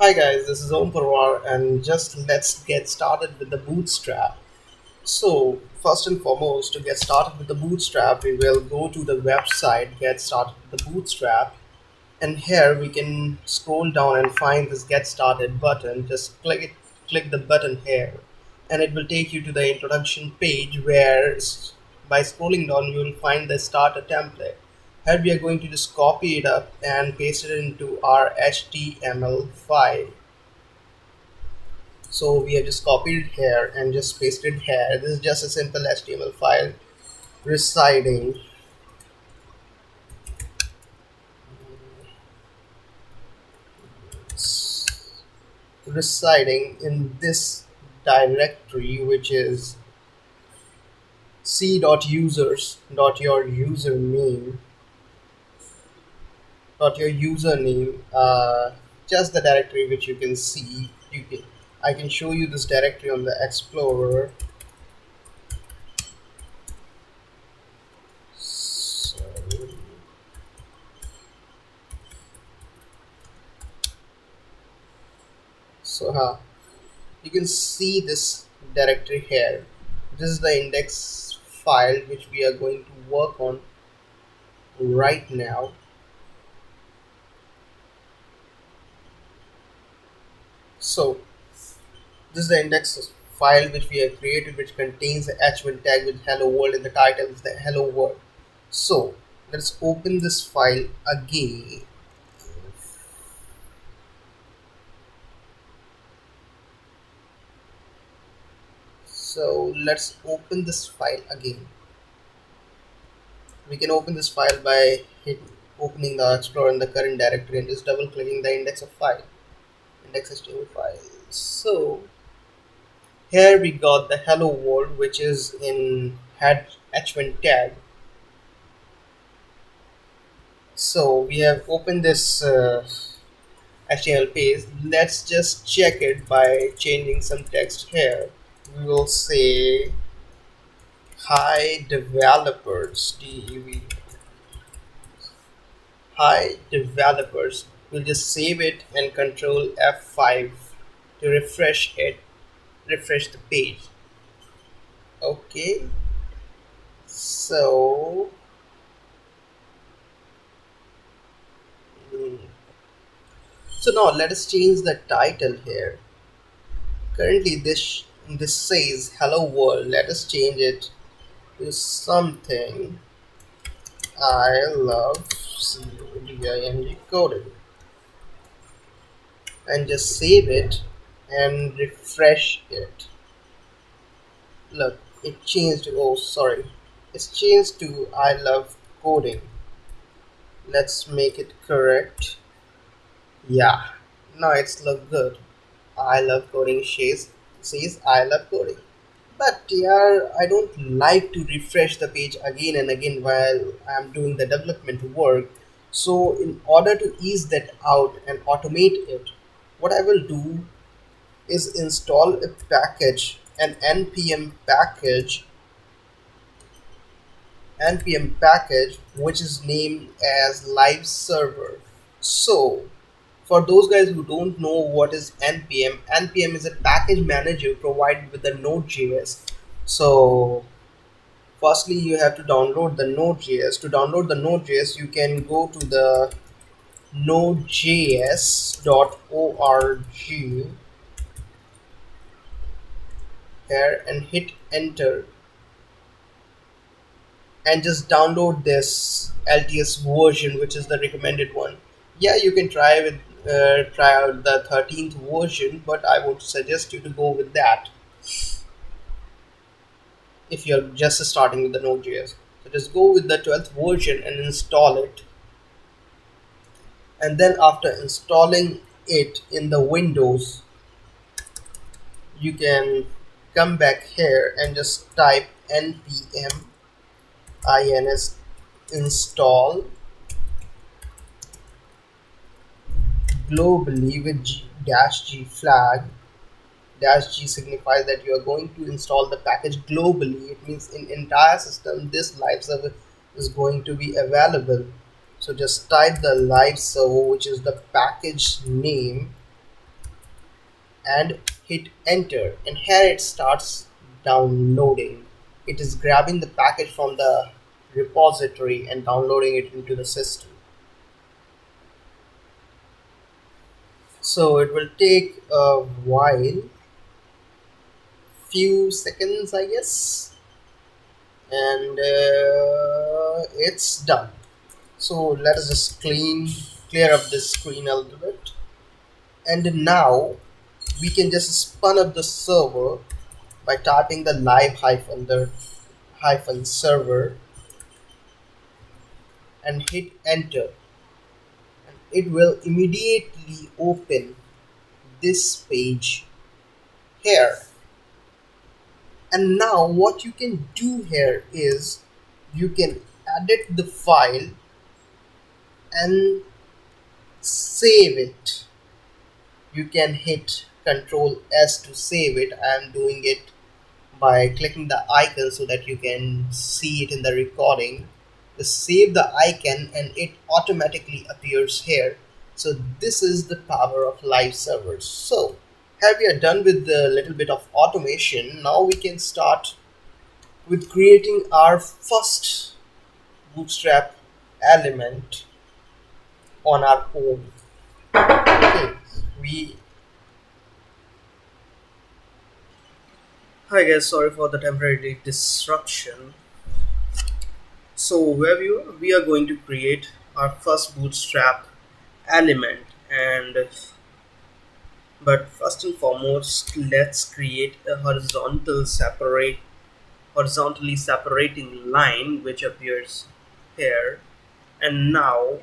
Hi guys, this is purwar and just let's get started with the Bootstrap. So, first and foremost, to get started with the Bootstrap, we will go to the website Get Started with the Bootstrap, and here we can scroll down and find this Get Started button. Just click the button here, and it will take you to the introduction page where by scrolling down you will find the starter template. Here we are going to just copy it up and paste it into our HTML file. So we have just copied here and just pasted here. This is just a simple HTML file residing residing in this directory, which is c.users.your username, just the directory which you can see. I can show you this directory on the Explorer. So, so you can see this directory here. This is the index file which we are going to work on right now. So this is the index file which we have created, which contains the h1 tag with hello world, and the title is the hello world. So let's open this file again. So let's open this file again. We can open this file by opening the Explorer in the current directory and just double clicking the index of file, index.html file. So here we got the hello world, which is in had h1 tag. So we have opened this HTML page. Let's just check it by changing some text here. We will say hi developers, dev, hi developers. We'll just save it and control F5 to refresh the page. Okay, so mm, now let us change the title here. Currently this says hello world. Let us change it to something. I love coding, and just save it and refresh it. Look, it changed. Oh, sorry, it's changed to I love coding. Let's make it correct. Yeah, now it's look good. I love coding says I love coding. But yeah, I don't like to refresh the page again and again while I'm doing the development work. So in order to ease that out and automate it, what I will do is install a package, an npm package which is named as live server. So for those guys who don't know what is npm is a package manager provided with the Node.js. So firstly you have to download the Node.js. To download the Node.js, you can go to the nodejs.org here and hit enter and just download this LTS version, which is the recommended one. Yeah, you can try out the 13th version, but I would suggest you to go with that if you're just starting with the Node.js. So just go with the 12th version and install it. And then after installing it in the Windows, you can come back here and just type npm ins install globally with -g flag. -g signifies that you are going to install the package globally. It means in entire system this live server is going to be available. So just type the live server, which is the package name, and hit enter, and here it starts downloading. It is grabbing the package from the repository and downloading it into the system. So it will take a while, few seconds I guess, and it's done. So let us just clear up this screen a little bit, and now we can just spun up the server by typing the live hyphen the hyphen server and hit enter, and it will immediately open this page here. And now what you can do here is you can edit the file and save it. You can hit Ctrl S to save it. I am doing it by clicking the icon so that you can see it in the recording. Just save the icon and it automatically appears here. So this is the power of live servers. So have we are done with the little bit of automation, now we can start with creating our first Bootstrap element on our own. Okay, we hi guys, sorry for the temporary disruption. So where we are going to create our first Bootstrap element, and but first and foremost let's create a horizontally separating line which appears here. And now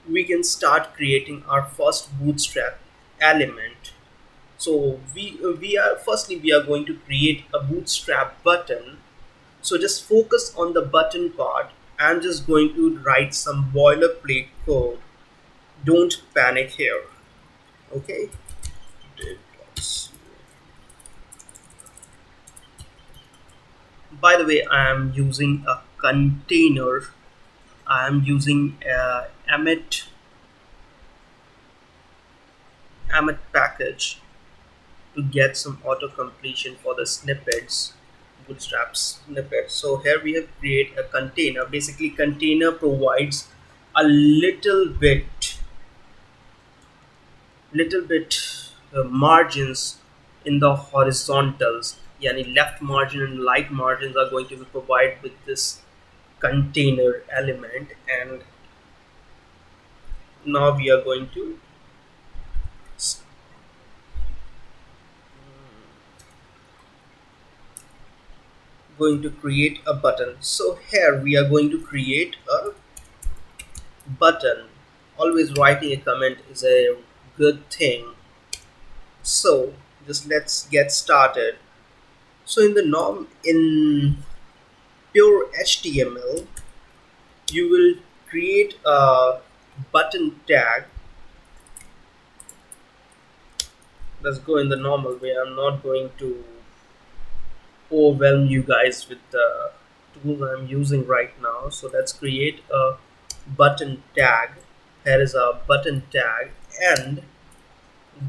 we can start creating our first Bootstrap element. So we are going to create a Bootstrap button. So just focus on the button part. I'm just going to write some boilerplate code. Don't panic here. Okay. By the way, I am using a container. I am using a Emmet package to get some auto completion for the snippets, Bootstrap snippets. So here we have create a container. Basically, container provides a little bit margins in the horizontals. Yani left margin and right margins are going to be provided with this container element. And now we are going to create a button. So here we are going to create a button. Always writing a comment is a good thing. So just let's get started. So in pure HTML, you will create a button tag. Let's go in the normal way. I'm not going to overwhelm you guys with the tools I'm using right now. So let's create a button tag. Here is a button tag, and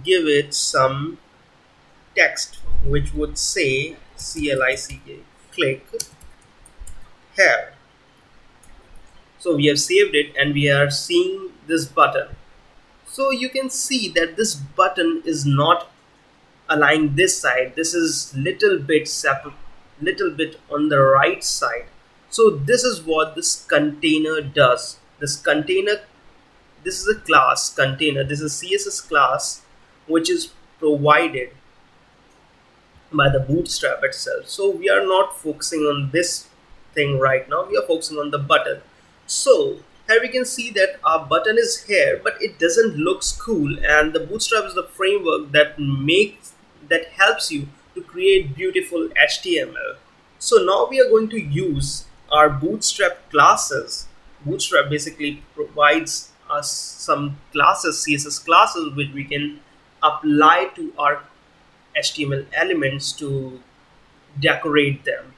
give it some text which would say click here. So we have saved it and we are seeing this button. So you can see that this button is not aligned this side. This is little bit on the right side. So this is what this container does. This is a class container. This is CSS class which is provided by the Bootstrap itself. So we are not focusing on this thing right now. We are focusing on the button. So here we can see that our button is here, but it doesn't look cool. And the Bootstrap is the framework that helps you to create beautiful HTML. So now we are going to use our Bootstrap classes. Bootstrap basically provides us some classes, CSS classes, which we can apply to our HTML elements to decorate them.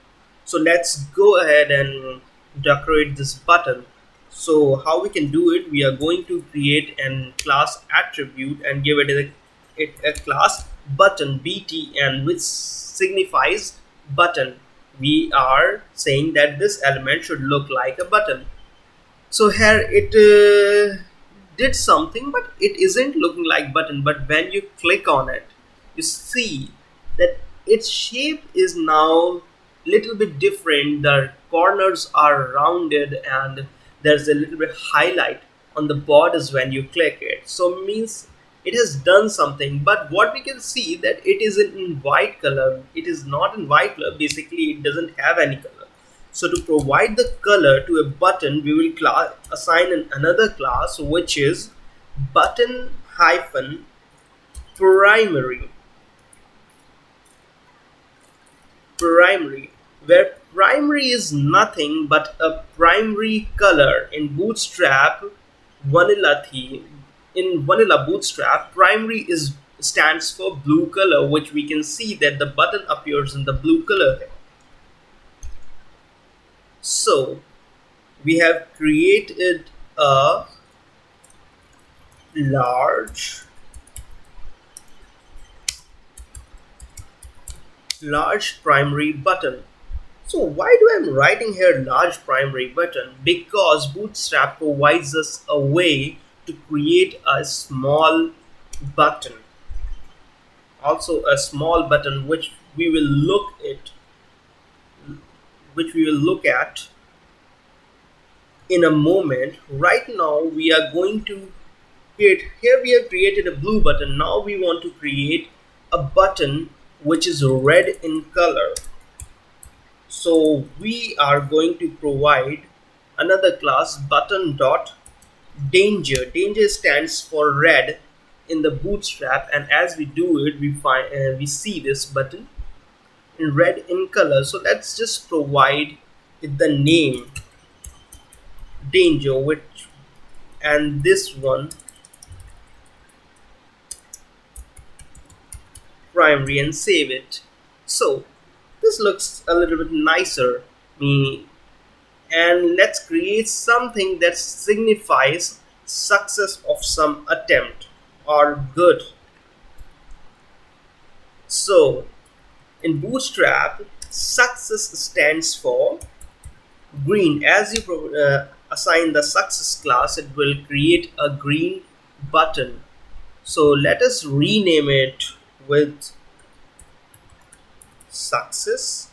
So let's go ahead and decorate this button. So how we can do it, we are going to create an class attribute and give it it a class button btn, which signifies button. We are saying that this element should look like a button. So here it did something, but it isn't looking like button. But when you click on it, you see that its shape is now little bit different. The corners are rounded and there's a little bit highlight on the borders when you click it, so means it has done something. But what we can see that it is in white color, it is not in white color, basically it doesn't have any color. So to provide the color to a button, we will assign another class, which is button hyphen primary. Primary, where primary is nothing but a primary color in Bootstrap vanilla theme. In vanilla Bootstrap, primary is stands for blue color, which we can see that the button appears in the blue color. So we have created a large primary button. So why do I'm writing here large primary button? Because Bootstrap provides us a way to create a small button. Also a small button which we will look at in a moment. Right now we are going to create, here we have created a blue button. Now we want to create a button which is red in color. So we are going to provide another class button dot danger. Danger stands for red in the Bootstrap, and as we do it, we see this button in red in color. So let's just provide it the name danger, which, and this one primary, and save it. So this looks a little bit nicer me. And let's create something that signifies success of some attempt or good. So in Bootstrap, success stands for green. As you assign the success class, it will create a green button. So let us rename it with success.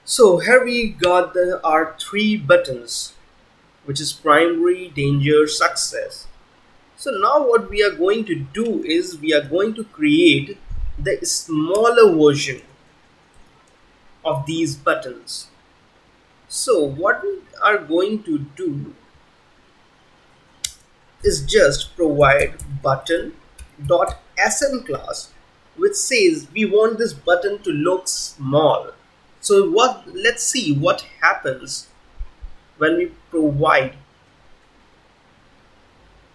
So here we got our three buttons, which is primary, danger, success. So now what we are going to do is we are going to create the smaller version of these buttons. So what we are going to do is just provide button dot sm class, which says we want this button to look small. So let's see what happens when we provide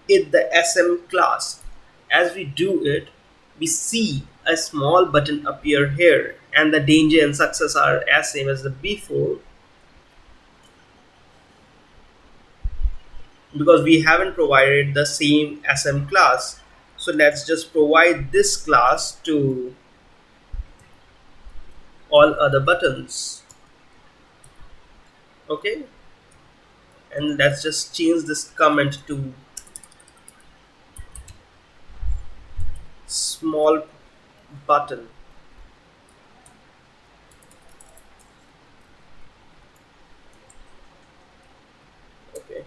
it the sm class. As we do it, we see a small button appear here, and the danger and success are as same as the before, because we haven't provided the same sm class. So let's just provide this class to all other buttons. Okay, and let's just change this comment to small button. Okay,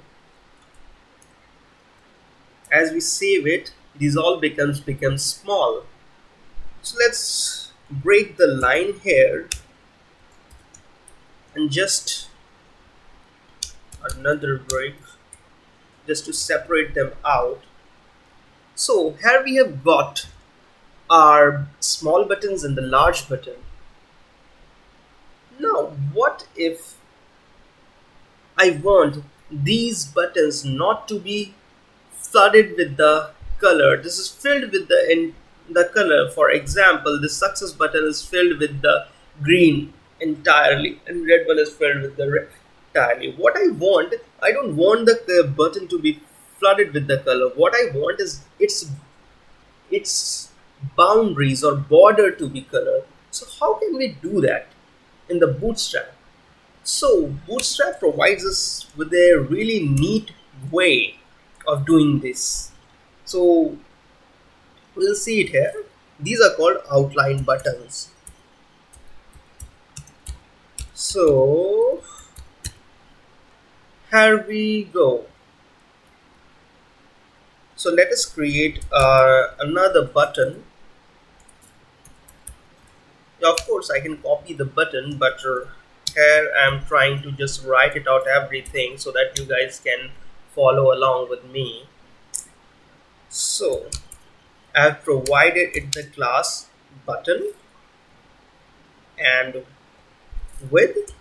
as we save it, these all becomes small. So let's break the line here and just another break just to separate them out. So here we have got our small buttons and the large button. Now what if I want these buttons not to be flooded with the color? This is filled with the color. For example, the success button is filled with the green entirely, and red one is filled with the red entirely. What I want, I don't want the button to be flooded with the color. What I want is its boundaries or border to be colored. So how can we do that in the Bootstrap? So Bootstrap provides us with a really neat way of doing this. So we'll see it here. These are called outline buttons. So here we go. So let us create another button. Yeah, of course I can copy the button, but here I'm trying to just write it out everything so that you guys can follow along with me. So I've provided it the class button and width.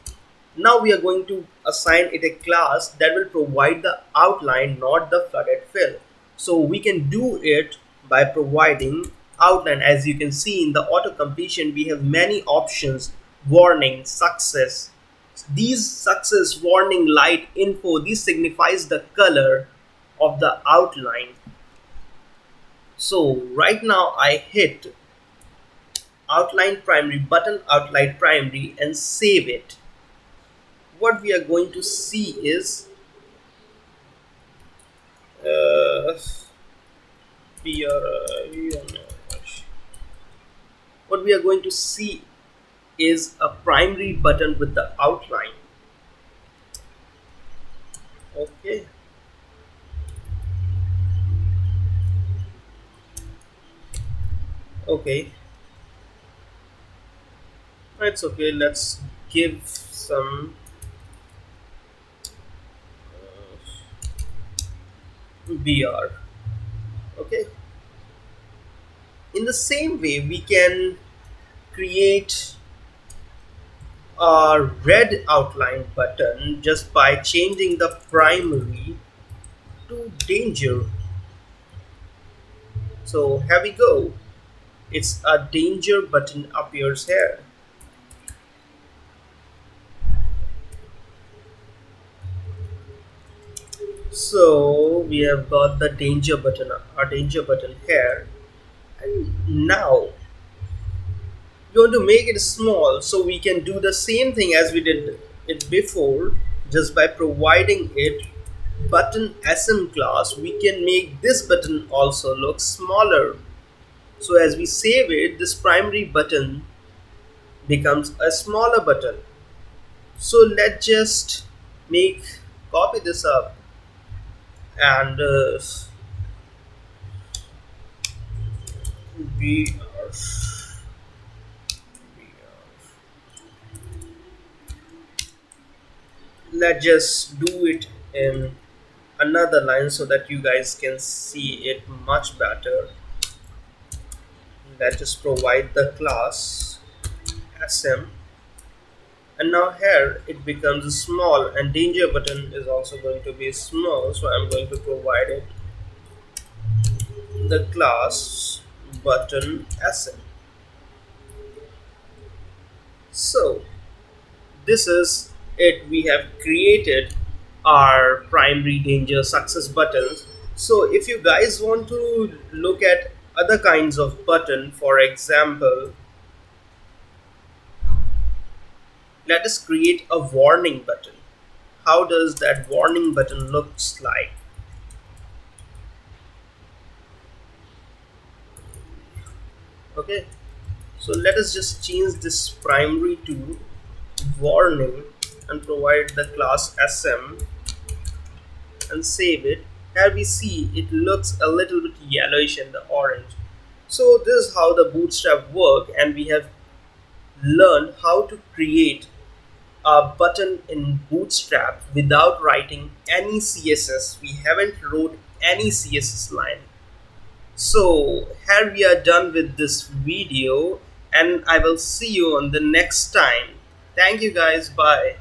Now we are going to assign it a class that will provide the outline, not the flooded fill. So we can do it by providing outline. As you can see in the auto completion, we have many options: warning, success. These success, warning, light, info, this signifies the color of the outline. So right now I hit outline primary button, outline primary, and save it. What we are going to see is uh, we are what we are going to see is a primary button with the outline. Okay, okay, that's okay. Let's give some BR. Okay, in the same way we can create a red outline button just by changing the primary to danger. So here we go. It's a danger button appears here. So we have got the danger button, our danger button here. And now we want to make it small, so we can do the same thing as we did it before. Just by providing it button sm class, we can make this button also look smaller. So as we save it, this primary button becomes a smaller button. So let's just make copy this up and we are let's just do it in another line so that you guys can see it much better. Let's just provide the class sm, and now here it becomes small, and danger button is also going to be small, so I'm going to provide it the class button sm. So this is it. We have created our primary danger success buttons. So if you guys want to look at other kinds of button, for example, let us create a warning button. How does that warning button looks like? Okay, so let us just change this primary to warning and provide the class sm and save it. Here we see it looks a little bit yellowish and the orange. So this is how the Bootstrap work, and we have learned how to create a button in Bootstrap without writing any css. We haven't wrote any css line. So here we are done with this video, and I will see you on the next time. Thank you guys, bye.